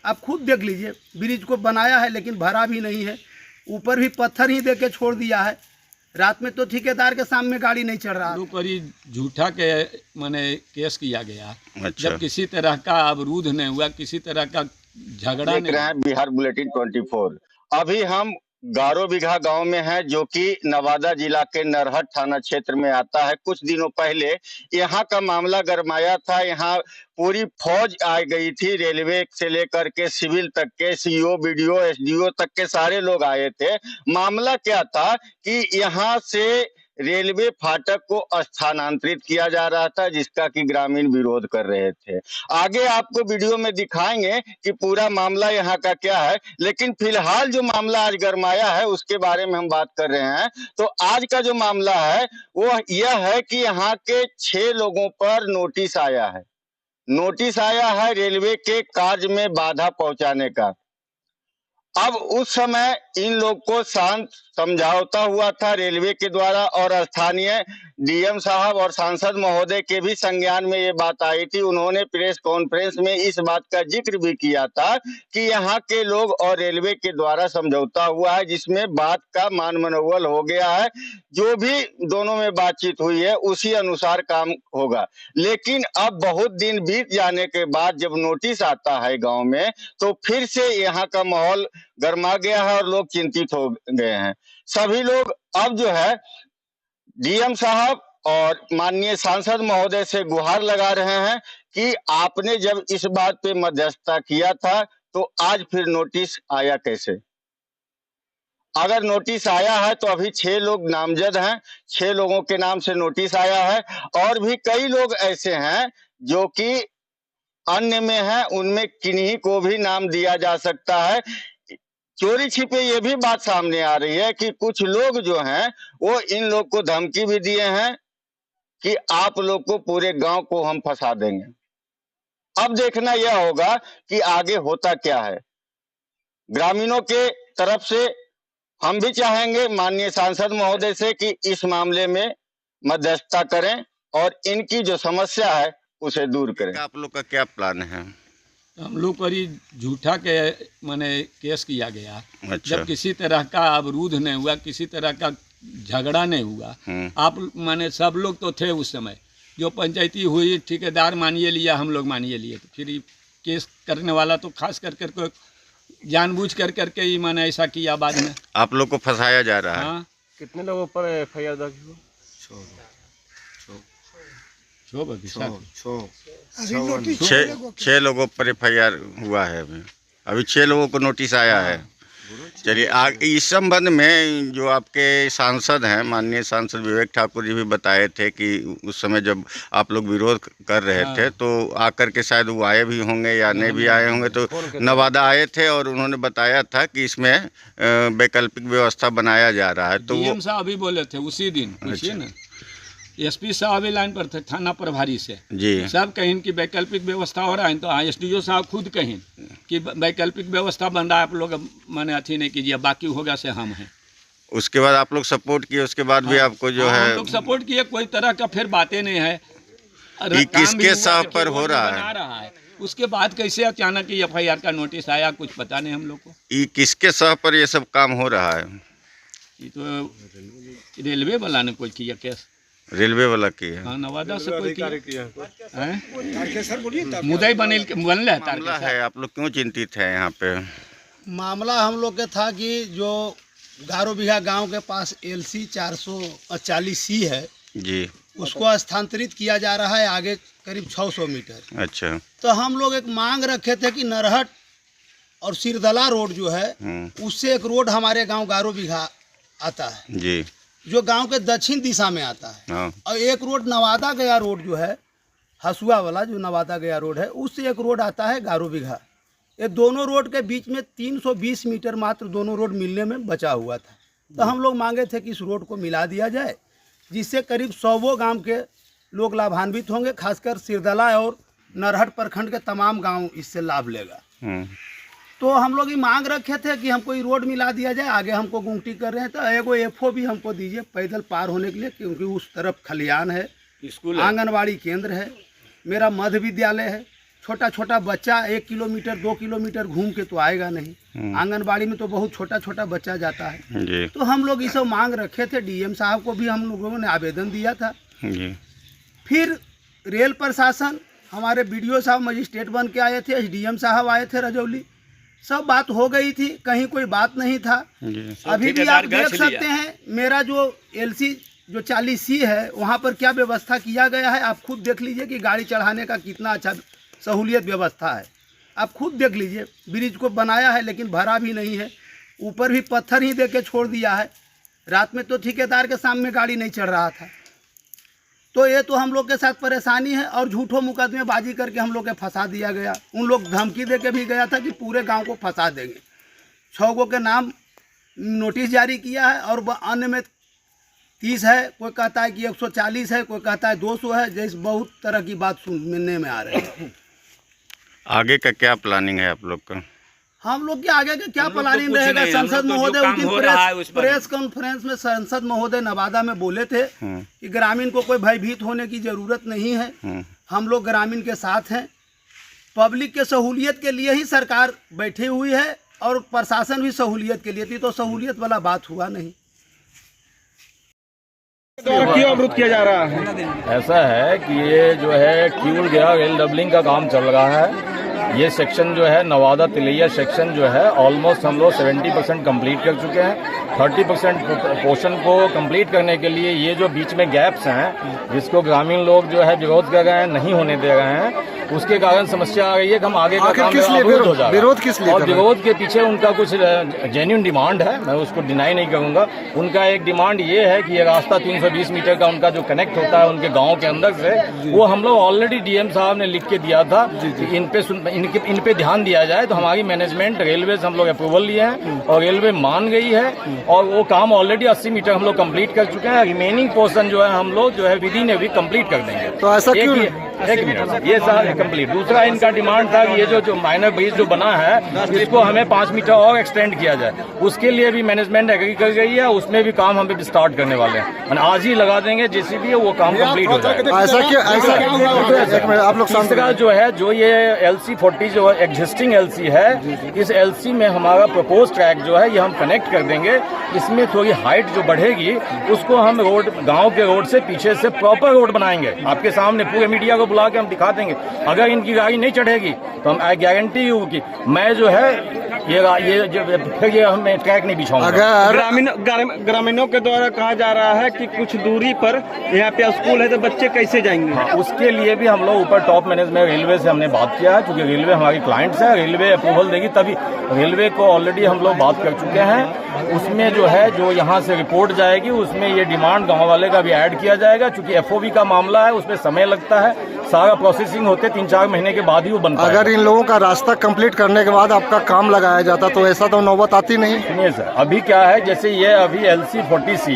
आप खुद देख लीजिए, ब्रिज को बनाया है लेकिन भरा भी नहीं है, ऊपर भी पत्थर ही दे के छोड़ दिया है। रात में तो ठेकेदार के सामने गाड़ी नहीं चढ़ रहा। पर झूठा के माने केस किया गया। अच्छा। जब किसी तरह का अवरोध नहीं हुआ, किसी तरह का झगड़ा देख रहे हैं बिहार बुलेटिन 24। अभी हम गारो बिघा गांव में हैं, जो कि नवादा जिला के नरहट थाना क्षेत्र में आता है। कुछ दिनों पहले यहाँ का मामला गरमाया था। यहाँ पूरी फौज आ गई थी, रेलवे से लेकर के सिविल तक के, सीईओ, बीडीओ, एसडीओ तक के सारे लोग आए थे। मामला क्या था कि यहाँ से रेलवे फाटक को स्थानांतरित किया जा रहा था, जिसका कि ग्रामीण विरोध कर रहे थे। आगे आपको वीडियो में दिखाएंगे कि पूरा मामला यहाँ का क्या है, लेकिन फिलहाल जो मामला आज गरमाया है उसके बारे में हम बात कर रहे हैं। तो आज का जो मामला है वो यह है कि यहाँ के 6 लोगों पर नोटिस आया है। नोटिस आया है रेलवे के कार्य में बाधा पहुंचाने का। अब उस समय इन लोग को शांत समझौता हुआ था रेलवे के द्वारा, और स्थानीय डीएम साहब और सांसद महोदय के भी संज्ञान में ये बात आई थी। उन्होंने प्रेस कॉन्फ्रेंस में इस बात का जिक्र भी किया था कि यहाँ के लोग और रेलवे के द्वारा समझौता हुआ है, जिसमें बात का मान मनोवल हो गया है। जो भी दोनों में बातचीत हुई है उसी अनुसार काम होगा। लेकिन अब बहुत दिन बीत जाने के बाद जब नोटिस आता है गाँव में, तो फिर से यहाँ का माहौल गरमा गया है और लोग चिंतित हो गए हैं। सभी लोग अब जो है डीएम साहब और माननीय सांसद महोदय से गुहार लगा रहे हैं कि आपने जब इस बात पे मध्यस्थता किया था तो आज फिर नोटिस आया कैसे? अगर नोटिस आया है तो अभी 6 लोग नामजद हैं, 6 लोगों के नाम से नोटिस आया है, और भी कई लोग ऐसे हैं जो कि अन्य में हैं, उनमें किन्हीं को भी नाम दिया जा सकता है। चोरी छिपे ये भी बात सामने आ रही है कि कुछ लोग जो हैं वो इन लोग को धमकी भी दिए हैं कि आप लोग को, पूरे गांव को हम फंसा देंगे। अब देखना यह होगा कि आगे होता क्या है। ग्रामीणों के तरफ से हम भी चाहेंगे माननीय सांसद महोदय से कि इस मामले में मध्यस्थता करें और इनकी जो समस्या है उसे दूर करें। आप लोग का क्या प्लान है? हम लोग पर झूठा के माने केस किया गया। अच्छा। जब किसी तरह का अवरोध नहीं हुआ, किसी तरह का झगड़ा नहीं हुआ। आप माने सब लोग तो थे उस समय, जो पंचायती हुई ठेकेदार मानिए लिया, हम लोग मानिए लिए, तो फिर केस करने वाला तो खास कर जानबूझ कर के ही माने ऐसा किया बाद में। आप लोग को फंसाया जा रहा है। हाँ। कितने लोगों पर एफआईआर दर्ज हुआ? 6 लोगों पर एफआईआर हुआ है। अभी 6 लोगों को नोटिस आया है। चलिए इस संबंध में जो आपके सांसद हैं, माननीय सांसद विवेक ठाकुर जी भी बताए थे कि उस समय जब आप लोग विरोध कर रहे थे तो आकर के शायद वो आए भी होंगे या नहीं भी आए होंगे, तो नवादा आए थे और उन्होंने बताया था कि इसमें वैकल्पिक व्यवस्था बनाया जा रहा है। तो डीएम साहब भी बोले थे उसी दिन, पूछिए ना, एसपी साहब लाइन पर थे, थाना प्रभारी से जी सब कहीं कि वैकल्पिक व्यवस्था हो रहा है। तो एसडीओ साहब खुद कहीं कि वैकल्पिक व्यवस्था बन रहा है, आप लोग माने अथी नहीं कीजिए, बाकी होगा से हम हैं। उसके बाद आप लोग सपोर्ट किए, उसके बाद भी आपको जो है हम लोग सपोर्ट किए, कोई तरह का फिर बातें नहीं है। किसके साथ पर हो रहा है? उसके बाद कैसे अचानक एफआईआर का नोटिस आया, कुछ पता नहीं हम लोग को। ये किसके साथ पर ये सब काम हो रहा है? ये तो रेलवे वाला ने कोई किया केस, रेलवे वाला की है। हाँ, नवादा से कोई किया मुदई बनल है। आप लोग क्यों चिंतित है यहाँ पे? मामला हम लोग के था कि जो गारो बिघा गांव के पास LC 440C है जी, उसको स्थानांतरित किया जा रहा है आगे करीब 600 मीटर। अच्छा। तो हम लोग एक मांग रखे थे कि नरहट और सिरदला रोड जो है उससे एक रोड हमारे गांव गारो बिघा आता है जी, जो गांव के दक्षिण दिशा में आता है। हाँ। और एक रोड नवादा गया रोड जो है, हसुआ वाला जो नवादा गया रोड है, उससे एक रोड आता है गारो बिघा। ये दोनों रोड के बीच में 320 मीटर मात्र दोनों रोड मिलने में बचा हुआ था। तो हम लोग मांगे थे कि इस रोड को मिला दिया जाए, जिससे करीब 100 गांव के लोग लाभान्वित होंगे। खासकर सिरदला और नरहट प्रखंड के तमाम गांव इससे लाभ लेगा। तो हम लोग ये मांग रखे थे कि हमको ये रोड मिला दिया जाए। आगे हमको गुमटी कर रहे हैं तो एगो एफओ भी हमको दीजिए पैदल पार होने के लिए, क्योंकि उस तरफ खलियान है, स्कूल, आंगनबाड़ी केंद्र है, मेरा मध्य विद्यालय है, छोटा छोटा बच्चा 1 किलोमीटर 2 किलोमीटर घूम के तो आएगा नहीं। आंगनबाड़ी में तो बहुत छोटा छोटा बच्चा जाता है जी तो हम लोग ये सब मांग रखे थे। डीएम साहब को भी हम लोगों ने आवेदन दिया था। जी फिर रेल प्रशासन, हमारे बीडीओ साहब मजिस्ट्रेट बन के आए थे, एसडीएम साहब आए थे रजौली, सब बात हो गई थी, कहीं कोई बात नहीं था। जी अभी भी आप देख सकते हैं मेरा जो एलसी जो 40C है वहाँ पर क्या व्यवस्था किया गया है। आप खुद देख लीजिए कि गाड़ी चढ़ाने का कितना अच्छा सहूलियत व्यवस्था है। आप खुद देख लीजिए, ब्रिज को बनाया है लेकिन भरा भी नहीं है, ऊपर भी पत्थर ही दे के छोड़ दिया है। रात में तो ठेकेदार के सामने गाड़ी नहीं चढ़ रहा था। तो ये तो हम लोग के साथ परेशानी है और झूठों मुकदमेबाजी करके हम लोग के फंसा दिया गया। उन लोग धमकी दे के भी गया था कि पूरे गांव को फंसा देंगे। 6 गो के नाम नोटिस जारी किया है और अन्य में 30 है, कोई कहता है कि 140 है, कोई कहता है 200 है। जैसे बहुत तरह की बात सुनने में आ रही है। आगे का क्या प्लानिंग है आप लोग का? हम लोग के आगे का क्या प्लानिंग रहेगा? संसद महोदय उनकी प्रेस कॉन्फ्रेंस में सांसद महोदय नवादा में बोले थे कि ग्रामीण को कोई भयभीत होने की जरूरत नहीं है। हम लोग ग्रामीण के साथ हैं। पब्लिक के सहूलियत के लिए ही सरकार बैठी हुई है और प्रशासन भी सहूलियत के लिए थी, तो सहूलियत वाला बात हुआ नहीं। क्यों अवरुद्ध किया जा रहा है? ऐसा है कि ये जो है क्यूल गया रेल डबलिंग का काम चल रहा है। ये सेक्शन जो है नवादा तिलैया सेक्शन जो है ऑलमोस्ट हम लोग 70% कंप्लीट कर चुके हैं। 30% पोर्शन को कंप्लीट करने के लिए ये जो बीच में गैप्स हैं जिसको ग्रामीण लोग जो है विरोध कर रहे हैं, नहीं होने दे रहे हैं, उसके कारण समस्या आ रही है कि हम आगे का काम अवरुद्ध हो जा रहा है। विरोध किस लिए? और विरोध के पीछे उनका कुछ जेन्युइन डिमांड है, मैं उसको डिनाई नहीं करूंगा। उनका एक डिमांड ये है कि ये रास्ता 320 मीटर का उनका जो कनेक्ट होता है उनके गांव के अंदर से, वो हम लोग ऑलरेडी डीएम साहब ने लिख के दिया था कि इन पे ध्यान दिया जाए। तो हमारी मैनेजमेंट रेलवे से हम लोग अप्रूवल लिए हैं और रेलवे मान गई है और वो काम ऑलरेडी 80 मीटर हम लोग कंप्लीट कर चुके हैं। रिमेनिंग पोर्शन जो है हम लोग जो है विदिन ए वीक कंप्लीट कर देंगे। तो ऐसा क्यों? एक मिनट, ये सारा कंप्लीट। दूसरा इनका डिमांड था कि ये जो माइनर ब्रिज जो बना है इसको हमें 5 मीटर और एक्सटेंड किया जाए। उसके लिए भी मैनेजमेंट एग्री कर गई है, उसमें भी काम हम भी स्टार्ट करने वाले हैं। आज ही लगा देंगे जेसीबी, वो काम कंप्लीट हो जाएगा। ऐसा क्यों? आप लोग तीसरा जो है जो ये LC40 जो एग्जिस्टिंग LC है, इस LC में हमारा प्रपोज ट्रैक जो है ये हम कनेक्ट कर देंगे। इसमें थोड़ी हाइट जो बढ़ेगी उसको हम रोड गांव के रोड से पीछे से प्रॉपर रोड बनाएंगे। आपके सामने पूरे मीडिया को बुला के हम दिखा देंगे। अगर इनकी गाड़ी नहीं चढ़ेगी तो हम आई गारंटी यू कि मैं जो है ये हमें ट्रैक नहीं बिछाऊंगा। अगर ग्रामीणों के द्वारा कहा जा रहा है कि कुछ दूरी पर यहाँ पे स्कूल है तो बच्चे कैसे जाएंगे? हाँ, उसके लिए भी हम लोग ऊपर टॉप मैनेजमेंट रेलवे से हमने बात किया है, क्योंकि रेलवे हमारी क्लाइंट्स है, रेलवे अप्रूवल देगी तभी। रेलवे को ऑलरेडी हम लोग बात कर चुके हैं। उसमें जो है जो यहाँ से रिपोर्ट जाएगी उसमें ये डिमांड गाँव वाले का भी ऐड किया जाएगा, क्योंकि FOB का मामला है, उसमें समय लगता है। सारा प्रोसेसिंग होते 3-4 महीने के बाद ही वो बनता है। अगर इन लोगों का रास्ता कंप्लीट करने के बाद आपका काम लगाया जाता तो ऐसा तो नौबत आती नहीं। सुनिए सर, अभी क्या है, जैसे ये अभी LC40C,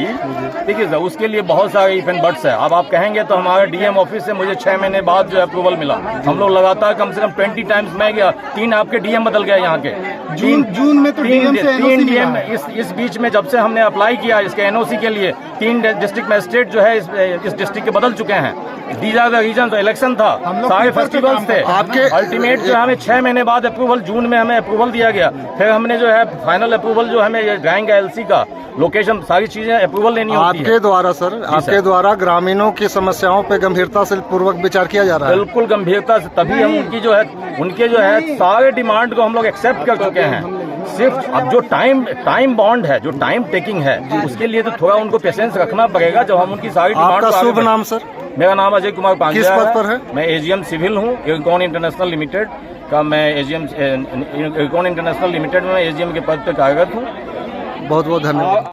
ठीक है सर, उसके लिए बहुत सारे इफ एंड बट्स है। अब आप कहेंगे तो हमारा डीएम ऑफिस से मुझे 6 महीने बाद जो अप्रूवल मिला। हम लोग लगातार कम से कम 20 टाइम्स मैं गया, 3 आपके डीएम बदल गए यहाँ के। जून में तो डीएम से तीन डीएम इस बीच में जब से हमने अप्लाई किया इसके एनओसी के लिए, 3 डिस्ट्रिक्ट मजिस्ट्रेट जो है इस डिस्ट्रिक्ट के बदल चुके हैं। These are the reason. तो इलेक्शन था, सारे फेस्टिवल्स थे, आपके अल्टीमेट जो हमें 6 महीने बाद अप्रूवल, जून में हमें अप्रूवल दिया गया। फिर हमने जो है फाइनल अप्रूवल जो हमें ड्राइंग LC का लोकेशन सारी चीजें अप्रूवल लेनी होती है। आपके द्वारा सर, आपके द्वारा ग्रामीणों की समस्याओं पे गंभीरता से पूर्वक विचार किया जा रहा है? बिल्कुल गंभीरता से, तभी हम उनकी जो है उनके जो है सारे डिमांड को हम लोग एक्सेप्ट कर चुके हैं। सिर्फ अब जो टाइम बॉन्ड है, जो टाइम टेकिंग है, उसके लिए तो थोड़ा उनको पेशेंस रखना पड़ेगा। जब हम उनकी सारी डिमांड। आपका शुभ नाम सर? मेरा नाम अजय कुमार पांड्या। किस पद पर है? मैं AGM सिविल हूँ, इरकॉन इंटरनेशनल लिमिटेड का। मैं इरकॉन इंटरनेशनल लिमिटेड में AGM के पद पर कार्यरत हूँ। बहुत बहुत धन्यवाद।